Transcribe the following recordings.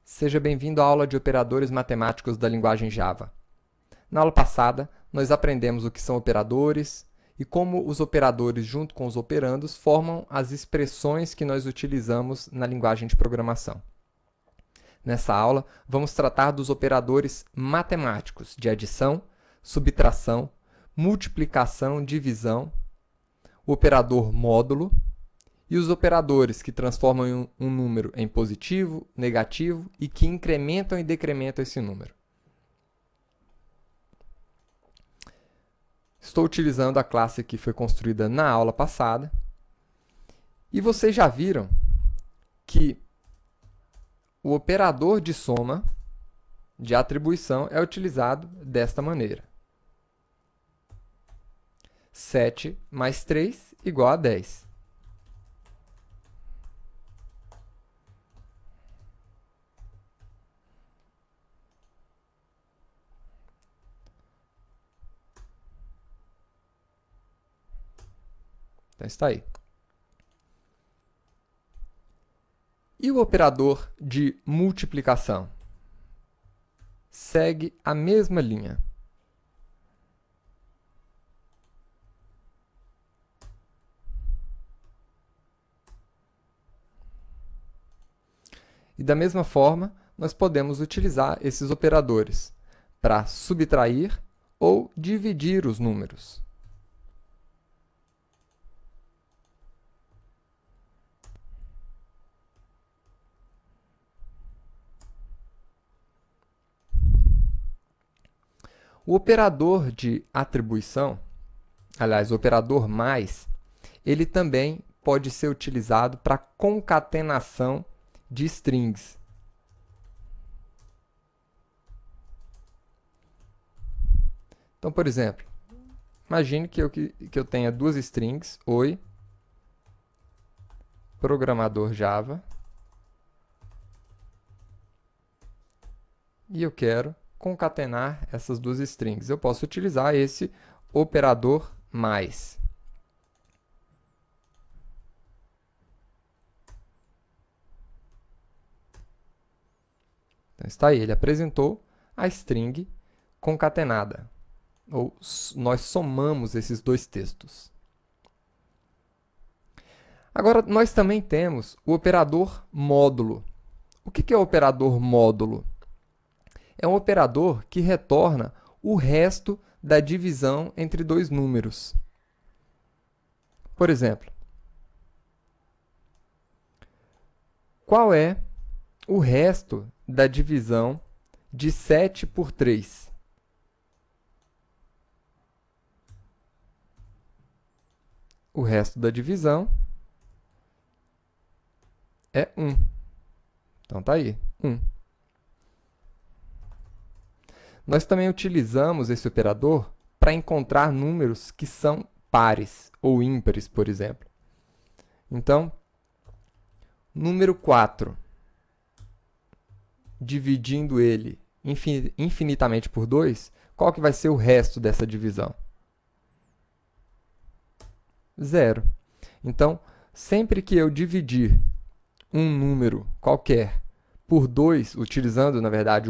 Seja bem-vindo à aula de operadores matemáticos da linguagem Java. Na aula passada, nós aprendemos o que são operadores e como os operadores, junto com os operandos, formam as expressões que nós utilizamos na linguagem de programação. Nessa aula, vamos tratar dos operadores matemáticos de adição, subtração, multiplicação, divisão, o operador módulo e os operadores que transformam um número em positivo, negativo e que incrementam e decrementam esse número. Estou utilizando a classe que foi construída na aula passada. E vocês já viram que o operador de soma, de atribuição, é utilizado desta maneira. 7 mais 3 igual a 10. Então, está aí. E o operador de multiplicação? Segue a mesma linha. E da mesma forma, nós podemos utilizar esses operadores para subtrair ou dividir os números. O operador de atribuição, aliás, o operador mais, ele também pode ser utilizado para concatenação de strings. Então, por exemplo, imagine que eu tenha duas strings, oi, programador Java, e eu quero concatenar essas duas strings. Eu posso utilizar esse operador mais. Então, está aí, ele apresentou a string concatenada, ou nós somamos esses dois textos. Agora, nós também temos o operador módulo. O que é o operador módulo? É um operador que retorna o resto da divisão entre dois números. Por exemplo, qual é o resto da divisão de 7 por 3? O resto da divisão é 1. Então, está aí, 1. Nós também utilizamos esse operador para encontrar números que são pares ou ímpares, por exemplo. Então, número 4, dividindo ele infinitamente por 2, qual que vai ser o resto dessa divisão? 0. Então, sempre que eu dividir um número qualquer por 2, utilizando, na verdade,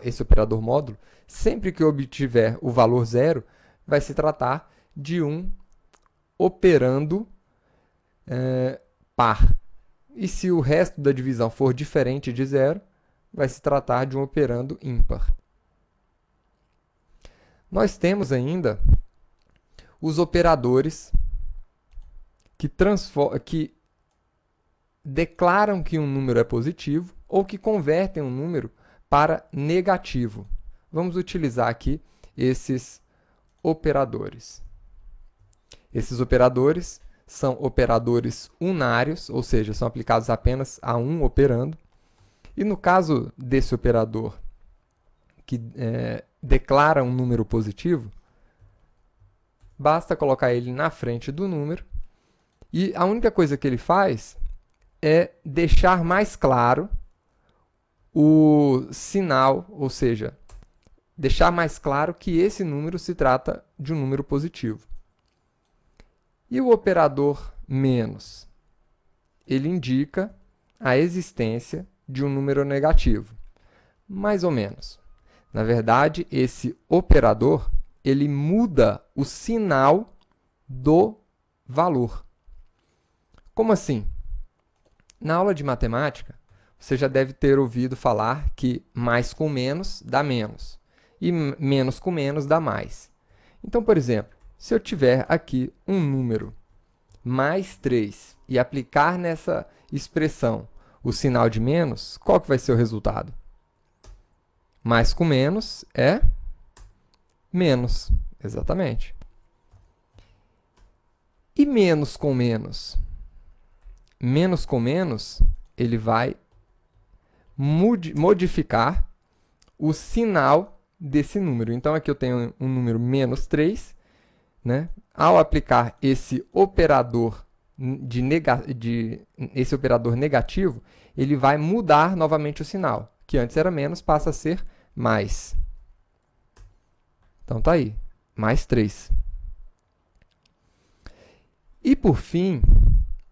esse operador módulo, sempre que eu obtiver o valor 0, vai se tratar de um operando par. E se o resto da divisão for diferente de 0, vai se tratar de um operando ímpar. Nós temos ainda os operadores que declaram que um número é positivo ou que convertem um número para negativo. Vamos utilizar aqui esses operadores. Esses operadores são operadores unários, ou seja, são aplicados apenas a um operando. E no caso desse operador que declara um número positivo, basta colocar ele na frente do número e a única coisa que ele faz é deixar mais claro o sinal, ou seja, deixar mais claro que esse número se trata de um número positivo. E o operador menos? Ele indica a existência de um número negativo. Mais ou menos. Na verdade, esse operador, ele muda o sinal do valor. Como assim? Na aula de matemática, você já deve ter ouvido falar que mais com menos dá menos e menos com menos dá mais. Então, por exemplo, se eu tiver aqui um número mais 3 e aplicar nessa expressão o sinal de menos, qual que vai ser o resultado? Mais com menos é menos, exatamente. E menos com menos? Menos com menos, ele vai modificar o sinal desse número. Então, aqui eu tenho um número menos 3, né? Ao aplicar esse operador esse operador negativo, ele vai mudar novamente o sinal, que antes era menos, passa a ser mais. Então, tá aí, mais 3. E, por fim,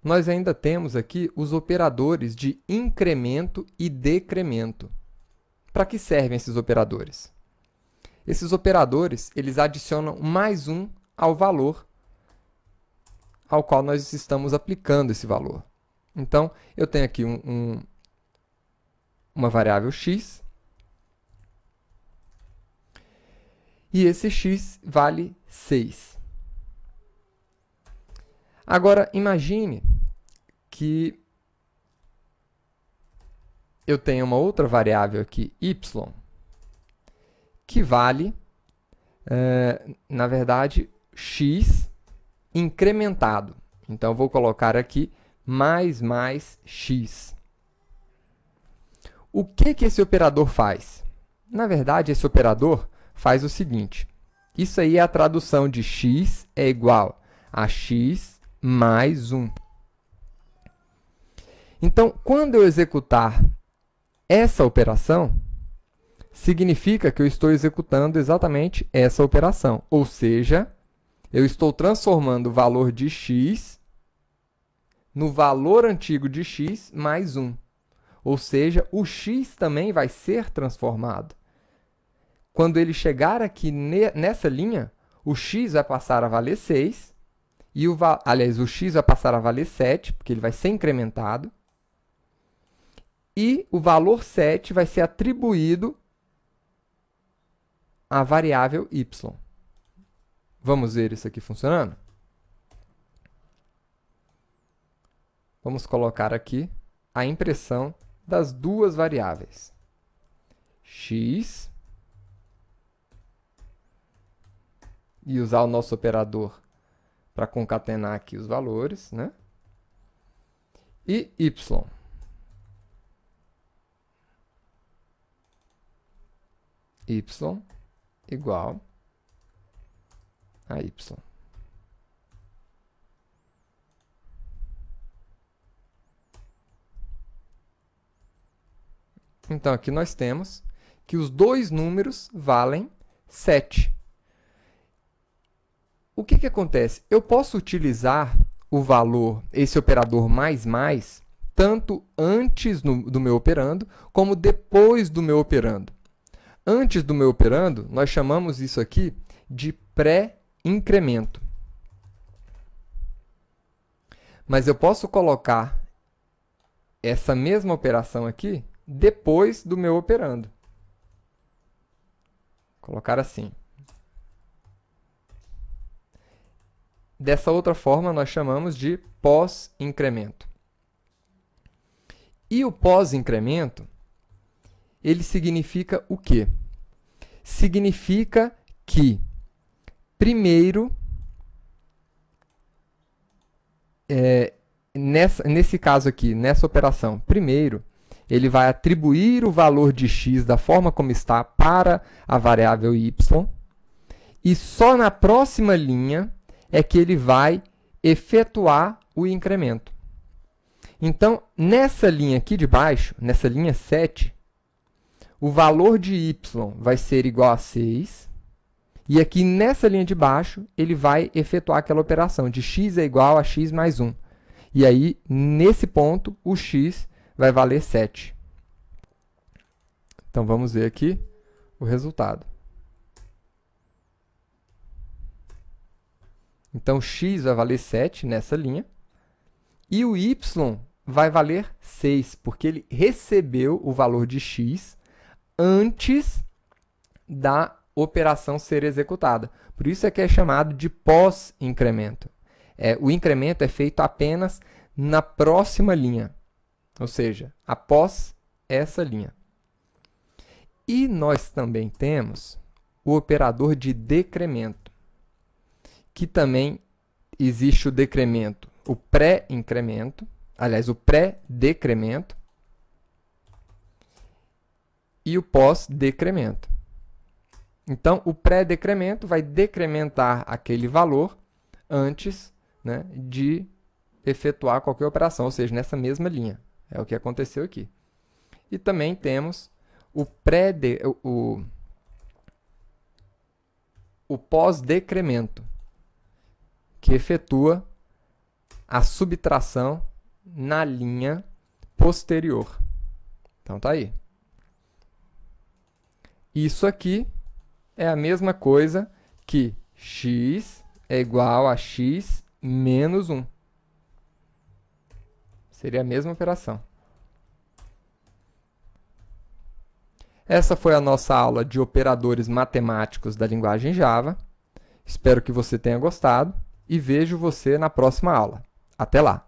nós ainda temos aqui os operadores de incremento e decremento. Para que servem esses operadores? Esses operadores, eles adicionam mais 1 ao valor ao qual nós estamos aplicando esse valor. Então, eu tenho aqui uma variável x, e esse x vale 6. Agora, imagine que eu tenho uma outra variável aqui, y, que vale, na verdade, x incrementado. Então, eu vou colocar aqui mais x. O que esse operador faz? Na verdade, esse operador faz o seguinte. Isso aí é a tradução de x é igual a x mais 1. Então, quando eu executar essa operação, significa que eu estou executando exatamente essa operação. Ou seja, eu estou transformando o valor de x no valor antigo de x mais 1. Ou seja, o x também vai ser transformado. Quando ele chegar aqui nessa linha, o x vai passar a valer 6, e o x vai passar a valer 7, porque ele vai ser incrementado, e o valor 7 vai ser atribuído à variável y. Vamos ver isso aqui funcionando? Vamos colocar aqui a impressão das duas variáveis. X, e usar o nosso operador para concatenar aqui os valores, né? E y. Y igual a y. Então, aqui nós temos que os dois números valem 7. O que acontece? Eu posso utilizar o valor, esse operador mais, tanto antes do meu operando, como depois do meu operando. Antes do meu operando, nós chamamos isso aqui de pré-incremento. Mas eu posso colocar essa mesma operação aqui depois do meu operando. Colocar assim. Dessa outra forma, nós chamamos de pós-incremento. E o pós-incremento, ele significa o quê? Significa que, primeiro, nesse caso aqui, nessa operação, primeiro, ele vai atribuir o valor de x da forma como está para a variável y, e só na próxima linha é que ele vai efetuar o incremento. Então, nessa linha aqui de baixo, nessa linha 7, o valor de y vai ser igual a 6, e aqui nessa linha de baixo, ele vai efetuar aquela operação de x é igual a x mais 1. E aí, nesse ponto, o x vai valer 7. Então, vamos ver aqui o resultado. Então, x vai valer 7 nessa linha. E o y vai valer 6, porque ele recebeu o valor de x antes da operação ser executada. Por isso é que é chamado de pós-incremento. O incremento é feito apenas na próxima linha, ou seja, após essa linha. E nós também temos o operador de decremento, que também existe o decremento, o pré-incremento, aliás, o pré-decremento e o pós-decremento. Então, o pré-decremento vai decrementar aquele valor antes, né, de efetuar qualquer operação, ou seja, nessa mesma linha. É o que aconteceu aqui. E também temos o pós-decremento, que efetua a subtração na linha posterior. Então, tá aí. Isso aqui é a mesma coisa que x é igual a x menos 1. Seria a mesma operação. Essa foi a nossa aula de operadores matemáticos da linguagem Java. Espero que você tenha gostado e vejo você na próxima aula. Até lá!